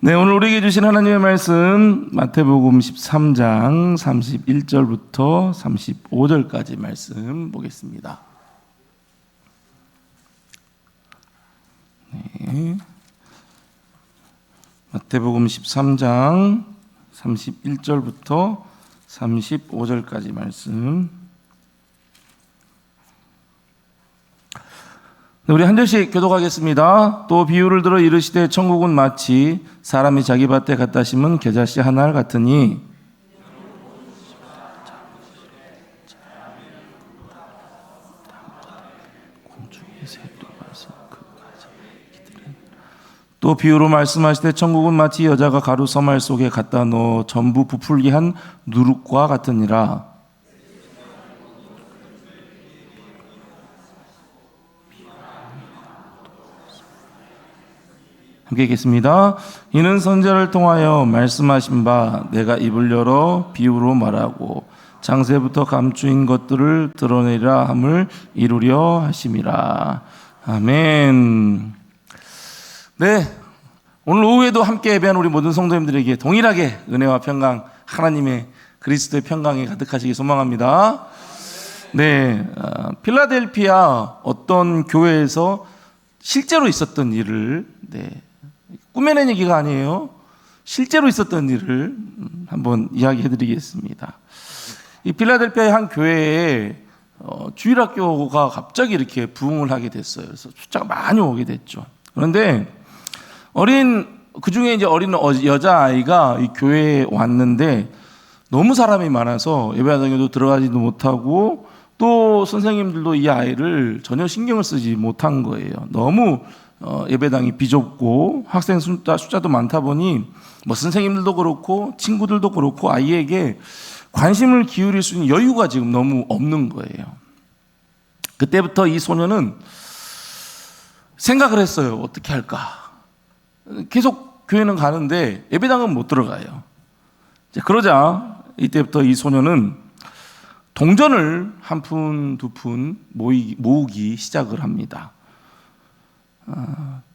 네, 오늘 우리에게 주신 하나님의 말씀 마태복음 13장 31절부터 35절까지 말씀 보겠습니다. 네. 마태복음 13장 31절부터 35절까지 말씀. 우리 한 절씩 교독하겠습니다. 또 비유를 들어 이르시되 천국은 마치 사람이 자기 밭에 갖다 심은 겨자씨 한 알 같으니 또 비유로 말씀하시되 천국은 마치 여자가 가루 서말 속에 갖다 넣어 전부 부풀게 한 누룩과 같으니라. 함께 읽겠습니다. 이는 선지자를 통하여 말씀하신 바 내가 입을 열어 비유로 말하고 장세부터 감추인 것들을 드러내리라 함을 이루려 하심이라. 아멘. 네, 오늘 오후에도 함께 예배한 우리 모든 성도님들에게 동일하게 은혜와 평강, 하나님의 그리스도의 평강이 가득하시기 소망합니다. 네, 필라델피아 어떤 교회에서 실제로 있었던 일을 꾸며낸 얘기가 아니에요. 실제로 있었던 일을 한번 이야기해 드리겠습니다. 이 필라델피아의 한 교회에 주일학교가 갑자기 이렇게 부흥을 하게 됐어요. 그래서 숫자가 많이 오게 됐죠. 그런데 그 중에 이제 어린 여자아이가 이 교회에 왔는데 너무 사람이 많아서 예배당에도 들어가지도 못하고 또 선생님들도 이 아이를 전혀 신경을 쓰지 못한 거예요. 너무 예배당이 비좁고 학생 숫자도 많다 보니 뭐 선생님들도 그렇고 친구들도 그렇고 아이에게 관심을 기울일 수 있는 여유가 지금 너무 없는 거예요. 그때부터 이 소녀는 생각을 했어요. 어떻게 할까? 계속 교회는 가는데 예배당은 못 들어가요. 그러자 이때부터 이 소녀는 동전을 한 푼, 두 푼 모으기 시작을 합니다.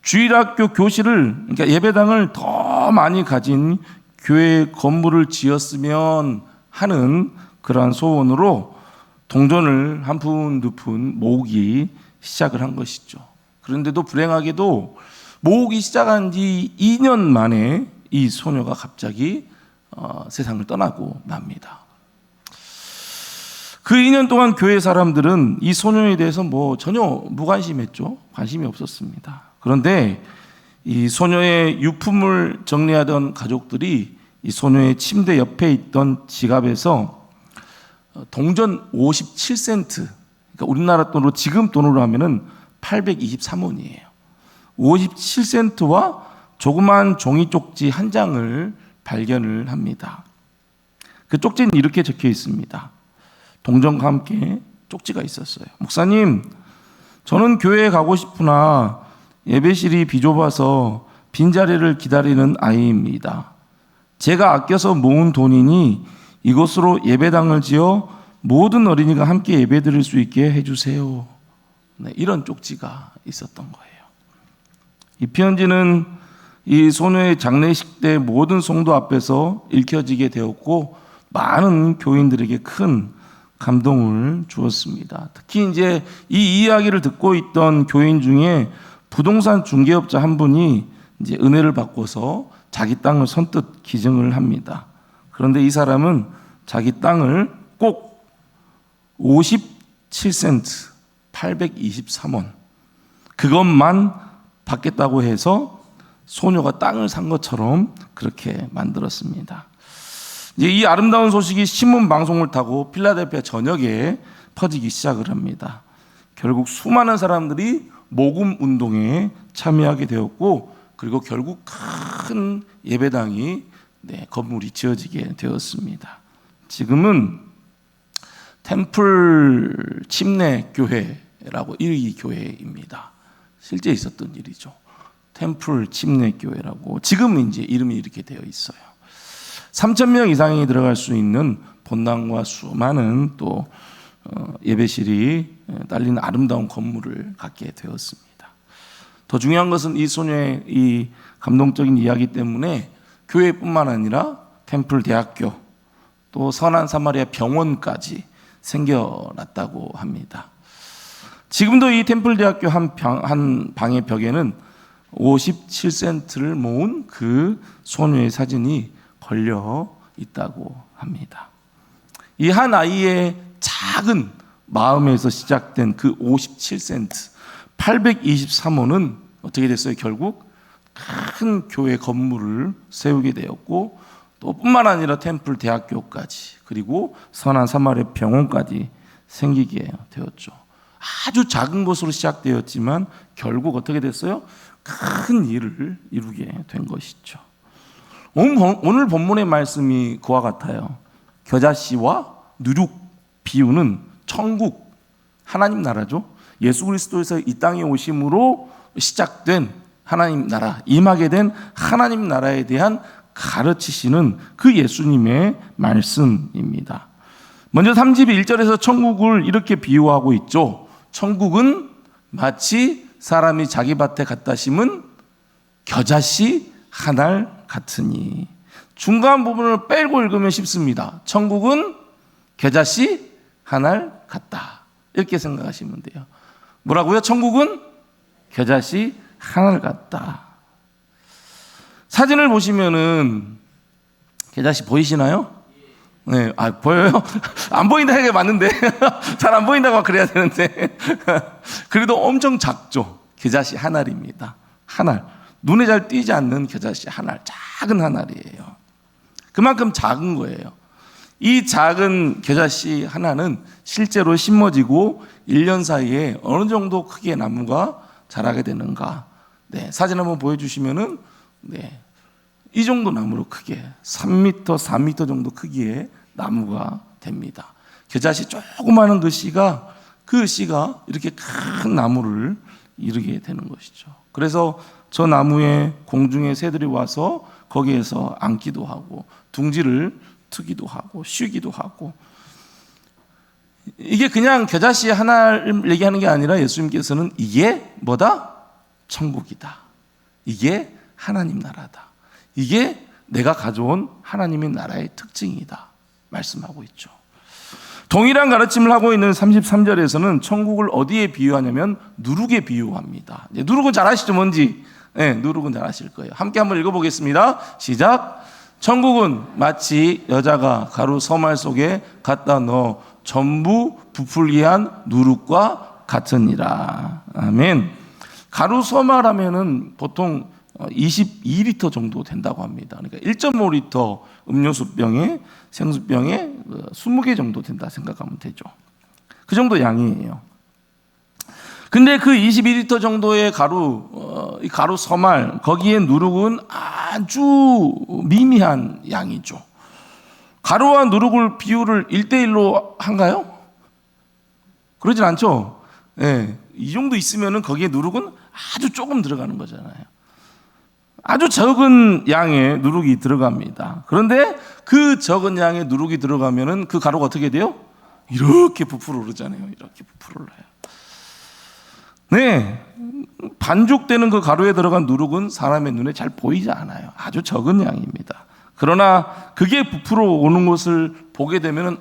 주일학교 교실을, 그러니까 예배당을 더 많이 가진 교회 건물을 지었으면 하는 그러한 소원으로 동전을 한 푼, 두 푼 모으기 시작을 한 것이죠. 그런데도 불행하게도 모으기 시작한 지 2년 만에 이 소녀가 갑자기 세상을 떠나고 맙니다. 그 2년 동안 교회 사람들은 이 소녀에 대해서 전혀 무관심했죠. 관심이 없었습니다. 그런데 이 소녀의 유품을 정리하던 가족들이 이 소녀의 침대 옆에 있던 지갑에서 동전 57센트, 그러니까 우리나라 돈으로 지금 돈으로 하면은 823원이에요. 57센트와 조그만 종이 쪽지 한 장을 발견을 합니다. 그 쪽지는 이렇게 적혀 있습니다. 동전과 함께 쪽지가 있었어요. 목사님, 저는 교회에 가고 싶으나 예배실이 비좁아서 빈자리를 기다리는 아이입니다. 제가 아껴서 모은 돈이니 이곳으로 예배당을 지어 모든 어린이가 함께 예배드릴 수 있게 해주세요. 네, 이런 쪽지가 있었던 거예요. 이 편지는 이 소녀의 장례식 때 모든 성도 앞에서 읽혀지게 되었고 많은 교인들에게 큰 감동을 주었습니다. 특히 이제 이 이야기를 듣고 있던 교인 중에 부동산 중개업자 한 분이 이제 은혜를 받고서 자기 땅을 선뜻 기증을 합니다. 그런데 이 사람은 자기 땅을 꼭 57센트, 823원 그것만 받겠다고 해서 소녀가 땅을 산 것처럼 그렇게 만들었습니다. 이제 이 아름다운 소식이 신문 방송을 타고 필라델피아 전역에 퍼지기 시작을 합니다. 결국 수많은 사람들이 모금 운동에 참여하게 되었고, 그리고 결국 큰 예배당이 건물이 지어지게 되었습니다. 지금은 템플 침례 교회라고 이 교회입니다. 실제 있었던 일이죠. 템플 침례 교회라고 지금은 이제 이름이 이렇게 되어 있어요. 3,000명 이상이 들어갈 수 있는 본당과 수많은 또 예배실이 딸린 아름다운 건물을 갖게 되었습니다. 더 중요한 것은 이 소녀의 이 감동적인 이야기 때문에 교회뿐만 아니라 템플 대학교 또 선한 사마리아 병원까지 생겨났다고 합니다. 지금도 이 템플 대학교 한 방의 벽에는 57센트를 모은 그 소녀의 사진이 걸려 있다고 합니다. 이 한 아이의 작은 마음에서 시작된 그 57센트, 823원은 어떻게 됐어요? 결국 큰 교회 건물을 세우게 되었고 또 뿐만 아니라 템플 대학교까지 그리고 선한 사마리아 병원까지 생기게 되었죠. 아주 작은 것으로 시작되었지만 결국 어떻게 됐어요? 큰 일을 이루게 된 것이죠. 오늘 본문의 말씀이 그와 같아요. 겨자씨와 누룩 비유는 천국, 하나님 나라죠. 예수 그리스도에서 이 땅에 오심으로 시작된 하나님 나라, 임하게 된 하나님 나라에 대한 가르치시는 그 예수님의 말씀입니다. 먼저 31절에서 천국을 이렇게 비유하고 있죠. 천국은 마치 사람이 자기 밭에 갖다 심은 겨자씨 한 알 같으니. 중간 부분을 빼고 읽으면 쉽습니다. 천국은 겨자씨 한 알 같다. 이렇게 생각하시면 돼요. 뭐라고요? 천국은 겨자씨 한 알 같다. 사진을 보시면은 겨자씨 보이시나요? 네, 보여요? 안 보인다 하는 게 맞는데 잘 안 보인다고 막 그래야 되는데 그래도 엄청 작죠. 겨자씨 한 알입니다. 한 알. 눈에 잘 띄지 않는 겨자씨 한 알. 작은 한 알이에요. 그만큼 작은 거예요. 이 작은 겨자씨 하나는 실제로 심어지고 1년 사이에 어느 정도 크기의 나무가 자라게 되는가. 네, 사진 한번 보여주시면은 네, 이 정도 나무로 크게 3m, 4m 정도 크기의 나무가 됩니다. 겨자씨 조그마한 그 씨가 이렇게 큰 나무를 이루게 되는 것이죠. 그래서 저 나무에 공중의 새들이 와서 거기에서 앉기도 하고 둥지를 트기도 하고 쉬기도 하고. 이게 그냥 겨자씨 하나를 얘기하는 게 아니라 예수님께서는 이게 뭐다? 천국이다. 이게 하나님 나라다. 이게 내가 가져온 하나님의 나라의 특징이다 말씀하고 있죠. 동일한 가르침을 하고 있는 33절에서는 천국을 어디에 비유하냐면 누룩에 비유합니다. 누룩은 잘 아시죠? 뭔지. 네, 누룩은 잘 아실 거예요. 함께 한번 읽어보겠습니다. 시작. 천국은 마치 여자가 가루 서말 속에 갖다 넣어 전부 부풀게 한 누룩과 같으니라. 아멘. 가루 서말하면은 보통 22리터 정도 된다고 합니다. 그러니까 1.5리터 음료수병에 생수병에 20개 정도 된다 생각하면 되죠. 그 정도 양이에요. 근데 그 22리터 정도의 가루, 이 가루 서말, 거기에 누룩은 아주 미미한 양이죠. 가루와 누룩을 비율을 1대1로 한가요? 그러진 않죠. 네, 이 정도 있으면은 거기에 누룩은 아주 조금 들어가는 거잖아요. 아주 적은 양의 누룩이 들어갑니다. 그런데 그 적은 양의 누룩이 들어가면은 그 가루가 어떻게 돼요? 이렇게 부풀어 오르잖아요. 이렇게 부풀어 올라요. 네, 반죽되는 그 가루에 들어간 누룩은 사람의 눈에 잘 보이지 않아요. 아주 적은 양입니다. 그러나 그게 부풀어 오는 것을 보게 되면은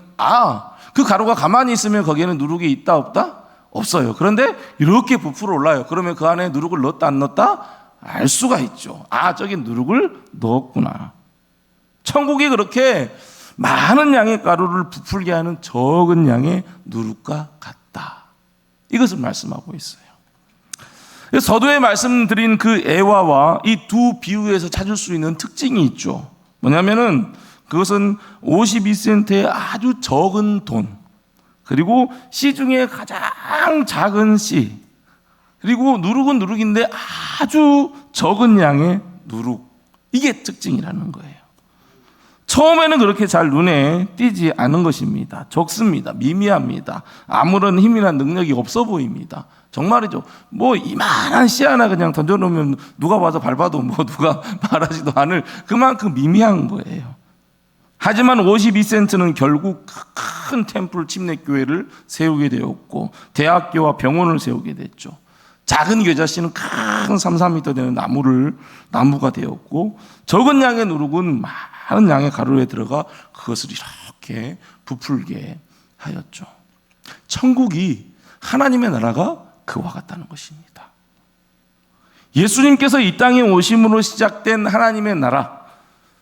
그 가루가 가만히 있으면 거기에는 누룩이 있다 없다? 없어요. 그런데 이렇게 부풀어 올라요. 그러면 그 안에 누룩을 넣었다 안 넣었다? 알 수가 있죠. 저기 누룩을 넣었구나. 천국이 그렇게 많은 양의 가루를 부풀게 하는 적은 양의 누룩과 같다. 이것을 말씀하고 있어요. 서두에 말씀드린 그 애화와 이 두 비유에서 찾을 수 있는 특징이 있죠. 뭐냐면은 그것은 52센트의 아주 적은 돈, 그리고 씨 중에 가장 작은 씨, 그리고 누룩은 누룩인데 아주 적은 양의 누룩. 이게 특징이라는 거예요. 처음에는 그렇게 잘 눈에 띄지 않은 것입니다. 적습니다. 미미합니다. 아무런 힘이나 능력이 없어 보입니다. 정말이죠. 이만한 씨 하나 그냥 던져놓으면 누가 와서 밟아도 누가 말하지도 않을 그만큼 미미한 거예요. 하지만 52센트는 결국 큰 템플 침례교회를 세우게 되었고 대학교와 병원을 세우게 됐죠. 작은 겨자씨는 큰 3-4m 되는 나무가 되었고, 적은 양의 누룩은 많은 양의 가루에 들어가 그것을 이렇게 부풀게 하였죠. 천국이, 하나님의 나라가 그와 같다는 것입니다. 예수님께서 이 땅에 오심으로 시작된 하나님의 나라,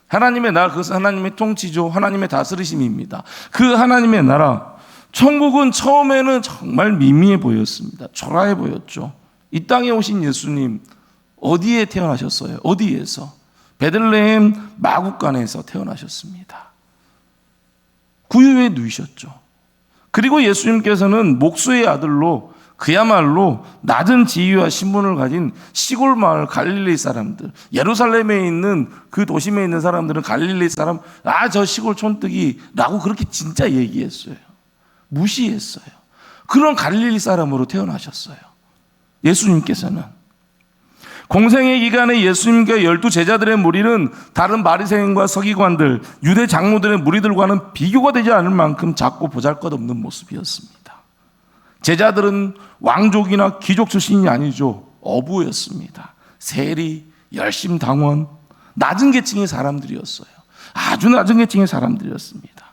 그것은 하나님의 통치죠. 하나님의 다스리심입니다. 그 하나님의 나라, 천국은 처음에는 정말 미미해 보였습니다. 초라해 보였죠. 이 땅에 오신 예수님, 어디에 태어나셨어요? 어디에서? 베들레헴 마구간에서 태어나셨습니다. 구유에 누이셨죠. 그리고 예수님께서는 목수의 아들로, 그야말로 낮은 지위와 신분을 가진 시골 마을 갈릴리 사람들, 예루살렘에 있는 그 도심에 있는 사람들은 갈릴리 사람, 저 시골 촌뜨기라고 그렇게 진짜 얘기했어요. 무시했어요. 그런 갈릴리 사람으로 태어나셨어요. 예수님께서는 공생의 기간에 예수님과 12 제자들의 무리는 다른 바리새인과 서기관들, 유대 장로들의 무리들과는 비교가 되지 않을 만큼 작고 보잘것없는 모습이었습니다. 제자들은 왕족이나 귀족 출신이 아니죠. 어부였습니다. 세리, 열심당원, 낮은 계층의 사람들이었어요. 아주 낮은 계층의 사람들이었습니다.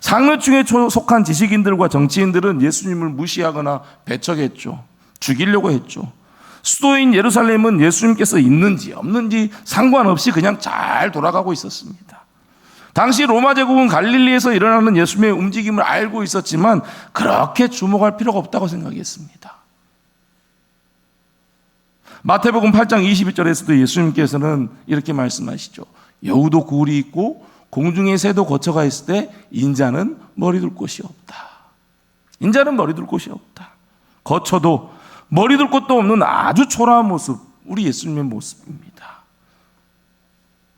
상류층에 속한 지식인들과 정치인들은 예수님을 무시하거나 배척했죠. 죽이려고 했죠. 수도인 예루살렘은 예수님께서 있는지 없는지 상관없이 그냥 잘 돌아가고 있었습니다. 당시 로마 제국은 갈릴리에서 일어나는 예수님의 움직임을 알고 있었지만 그렇게 주목할 필요가 없다고 생각했습니다. 마태복음 8장 22절에서도 예수님께서는 이렇게 말씀하시죠. 여우도 굴이 있고 공중의 새도 거처가 있을 때 인자는 머리둘 곳이 없다. 인자는 머리둘 곳이 없다. 거처도 머리둘 곳도 없는 아주 초라한 모습, 우리 예수님의 모습입니다.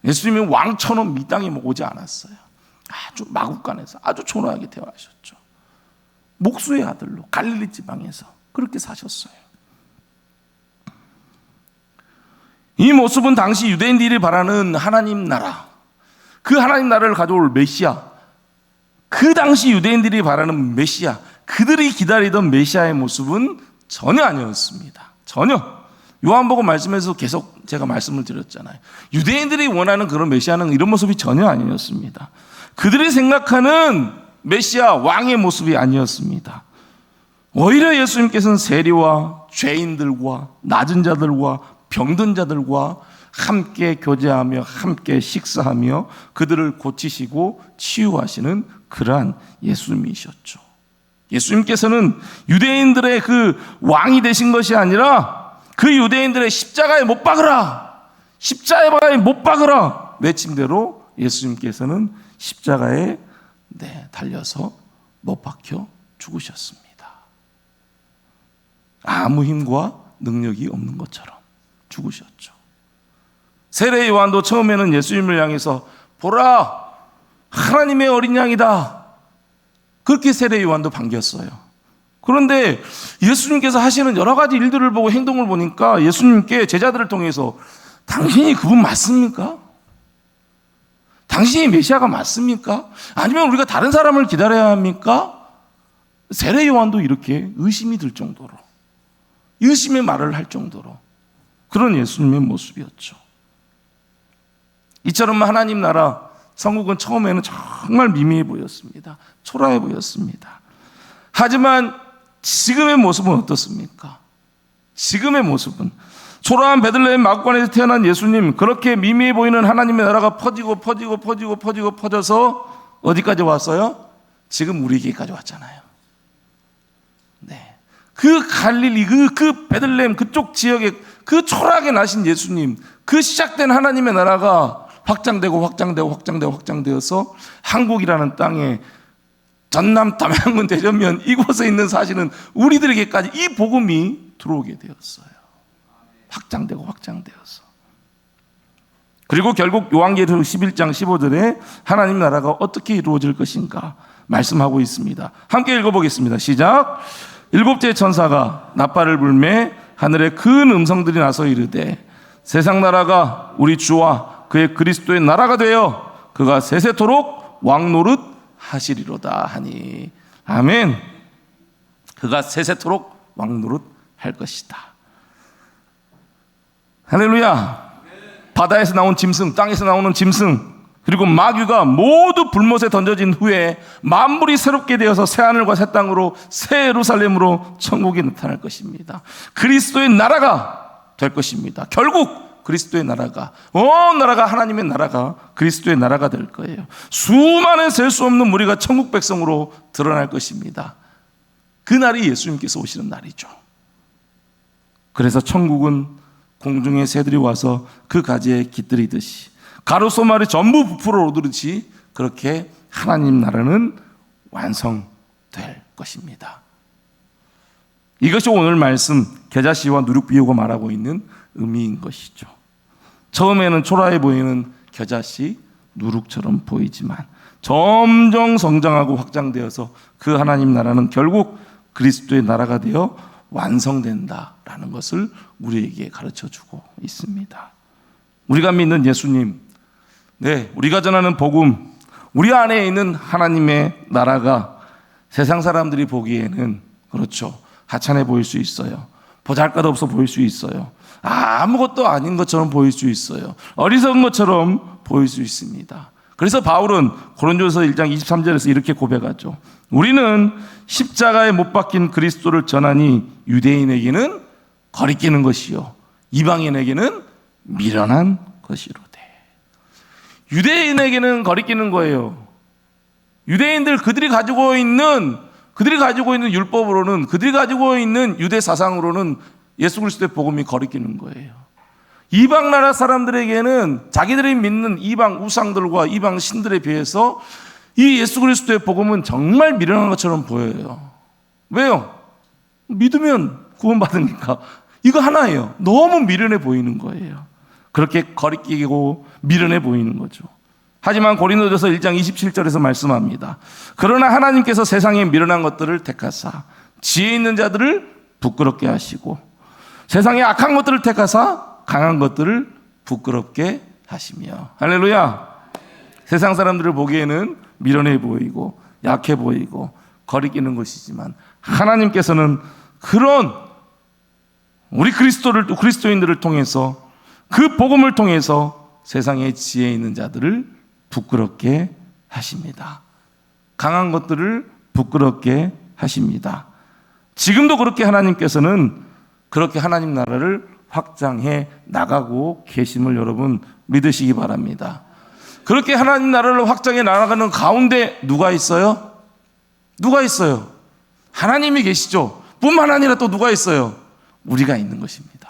예수님은 왕처럼 이 땅에 오지 않았어요. 아주 마구간에서 아주 초라하게 태어나셨죠. 목수의 아들로 갈릴리 지방에서 그렇게 사셨어요. 이 모습은 당시 유대인들이 바라는 하나님 나라, 그 하나님 나라를 가져올 메시아, 그 당시 유대인들이 바라는 메시아, 그들이 기다리던 메시아의 모습은 전혀 아니었습니다. 전혀. 요한복음 말씀에서 계속 제가 말씀을 드렸잖아요. 유대인들이 원하는 그런 메시아는 이런 모습이 전혀 아니었습니다. 그들이 생각하는 메시아, 왕의 모습이 아니었습니다. 오히려 예수님께서는 세리와 죄인들과 낮은 자들과 병든 자들과 함께 교제하며 함께 식사하며 그들을 고치시고 치유하시는 그러한 예수님이셨죠. 예수님께서는 유대인들의 그 왕이 되신 것이 아니라 그 유대인들의 십자가에 못 박으라, 십자가에 못 박으라 외침대로 예수님께서는 십자가에 달려서 못 박혀 죽으셨습니다. 아무 힘과 능력이 없는 것처럼 죽으셨죠. 세례 요한도 처음에는 예수님을 향해서 보라, 하나님의 어린 양이다, 그렇게 세례 요한도 반겼어요. 그런데 예수님께서 하시는 여러 가지 일들을 보고 행동을 보니까 예수님께 제자들을 통해서 당신이 그분 맞습니까? 당신이 메시아가 맞습니까? 아니면 우리가 다른 사람을 기다려야 합니까? 세례 요한도 이렇게 의심이 들 정도로, 의심의 말을 할 정도로 그런 예수님의 모습이었죠. 이처럼 하나님 나라 천국은 처음에는 정말 미미해 보였습니다. 초라해 보였습니다. 하지만 지금의 모습은 어떻습니까? 지금의 모습은 초라한 베들레헴 마구간에서 태어난 예수님, 그렇게 미미해 보이는 하나님의 나라가 퍼져서 어디까지 왔어요? 지금 우리에게까지 왔잖아요. 네. 그 갈릴리, 그 베들레헴 그쪽 지역에 그 초라하게 나신 예수님, 그 시작된 하나님의 나라가 확장되어서 한국이라는 땅에 전남, 담양군, 대전면 이곳에 있는 사시는 우리들에게까지 이 복음이 들어오게 되었어요. 확장되어서. 그리고 결국 요한계시록 11장 15절에 하나님 나라가 어떻게 이루어질 것인가 말씀하고 있습니다. 함께 읽어보겠습니다. 시작. 일곱째 천사가 나팔을 불매 하늘에 큰 음성들이 나서 이르되 세상 나라가 우리 주와 그의 그리스도의 나라가 되어 그가 세세토록 왕노릇 하시리로다 하니. 아멘. 그가 세세토록 왕노릇 할 것이다. 할렐루야. 바다에서 나온 짐승, 땅에서 나오는 짐승, 그리고 마귀가 모두 불못에 던져진 후에 만물이 새롭게 되어서 새하늘과 새 땅으로 새 예루살렘으로 천국이 나타날 것입니다. 그리스도의 나라가 될 것입니다. 결국 그리스도의 나라가, 온 나라가 하나님의 나라가 그리스도의 나라가 될 거예요. 수많은 셀 수 없는 무리가 천국 백성으로 드러날 것입니다. 그 날이 예수님께서 오시는 날이죠. 그래서 천국은 공중의 새들이 와서 그 가지에 깃들이듯이, 가로소말이 전부 부풀어 오르듯이, 그렇게 하나님 나라는 완성될 것입니다. 이것이 오늘 말씀 겨자씨와 누룩비유가 말하고 있는 의미인 것이죠. 처음에는 초라해 보이는 겨자씨, 누룩처럼 보이지만 점점 성장하고 확장되어서 그 하나님 나라는 결국 그리스도의 나라가 되어 완성된다라는 것을 우리에게 가르쳐주고 있습니다. 우리가 믿는 예수님, 우리가 전하는 복음, 우리 안에 있는 하나님의 나라가 세상 사람들이 보기에는, 그렇죠, 하찮아 보일 수 있어요. 보잘것없어 보일 수 있어요. 아무것도 아닌 것처럼 보일 수 있어요. 어리석은 것처럼 보일 수 있습니다. 그래서 바울은 고린도서 1장 23절에서 이렇게 고백하죠. 우리는 십자가에 못 박힌 그리스도를 전하니 유대인에게는 거리끼는 것이요 이방인에게는 미련한 것이로되. 유대인에게는 거리끼는 거예요. 유대인들, 그들이 가지고 있는 율법으로는, 그들이 가지고 있는 유대 사상으로는 예수 그리스도의 복음이 거리끼는 거예요. 이방 나라 사람들에게는 자기들이 믿는 이방 우상들과 이방 신들에 비해서 이 예수 그리스도의 복음은 정말 미련한 것처럼 보여요. 왜요? 믿으면 구원받으니까. 이거 하나예요. 너무 미련해 보이는 거예요. 그렇게 거리끼고 미련해 보이는 거죠. 하지만 고린도전서 1장 27절에서 말씀합니다. 그러나 하나님께서 세상에 미련한 것들을 택하사 지혜 있는 자들을 부끄럽게 하시고 세상에 악한 것들을 택하사 강한 것들을 부끄럽게 하시며. 할렐루야. 세상 사람들을 보기에는 미련해 보이고 약해 보이고 거리끼는 것이지만 하나님께서는 그런 우리 그리스도인들을 통해서, 그 복음을 통해서 세상에 지혜 있는 자들을 부끄럽게 하십니다. 강한 것들을 부끄럽게 하십니다. 지금도 그렇게 하나님께서는 그렇게 하나님 나라를 확장해 나가고 계심을 여러분 믿으시기 바랍니다. 그렇게 하나님 나라를 확장해 나가는 가운데 누가 있어요? 누가 있어요? 하나님이 계시죠. 뿐만 아니라 또 누가 있어요? 우리가 있는 것입니다.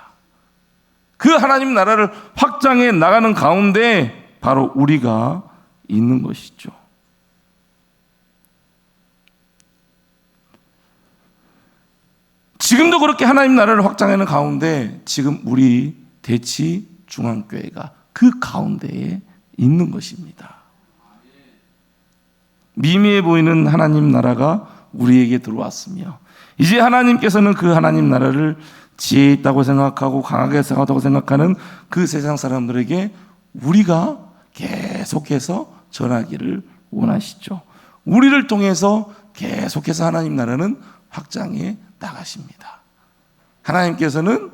그 하나님 나라를 확장해 나가는 가운데 바로 우리가 있는 것이죠. 지금도 그렇게 하나님 나라를 확장하는 가운데 지금 우리 대치 중앙교회가 그 가운데에 있는 것입니다. 미미해 보이는 하나님 나라가 우리에게 들어왔으며 이제 하나님께서는 그 하나님 나라를 지혜 있다고 생각하고 강하게 생각하다고 생각하는 그 세상 사람들에게 우리가 계속해서 전하기를 원하시죠. 우리를 통해서 계속해서 하나님 나라는 확장해 나가십니다. 하나님께서는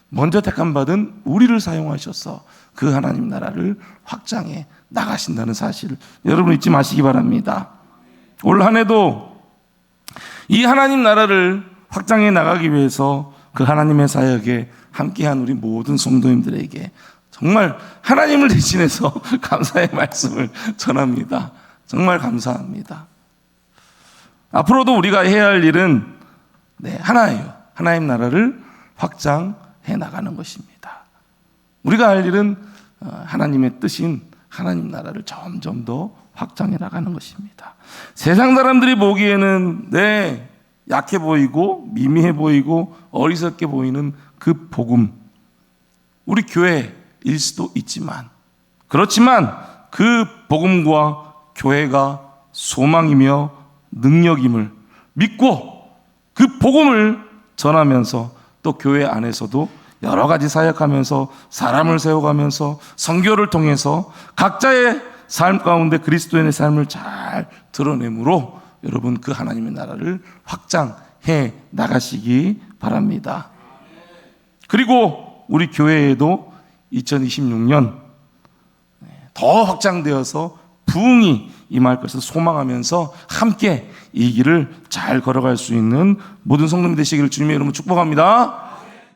먼저 택함 받은 우리를 사용하셔서 그 하나님 나라를 확장해 나가신다는 사실 여러분 잊지 마시기 바랍니다. 올 한 해도 이 하나님 나라를 확장해 나가기 위해서 그 하나님의 사역에 함께한 우리 모든 성도님들에게 정말 하나님을 대신해서 감사의 말씀을 전합니다. 정말 감사합니다. 앞으로도 우리가 해야 할 일은 하나예요. 하나님 나라를 확장해 나가는 것입니다. 우리가 할 일은 하나님의 뜻인 하나님 나라를 점점 더 확장해 나가는 것입니다. 세상 사람들이 보기에는 약해 보이고 미미해 보이고 어리석게 보이는 그 복음, 우리 교회일 수도 있지만, 그렇지만 그 복음과 교회가 소망이며 능력임을 믿고 그 복음을 전하면서 또 교회 안에서도 여러 가지 사역하면서 사람을 세워가면서 선교를 통해서 각자의 삶 가운데 그리스도인의 삶을 잘 드러내므로 여러분 그 하나님의 나라를 확장해 나가시기 바랍니다. 그리고 우리 교회에도 2026년 더 확장되어서 부흥이 임할 것을 소망하면서 함께 이 길을 잘 걸어갈 수 있는 모든 성도님 되시기를 주님의 이름으로 축복합니다.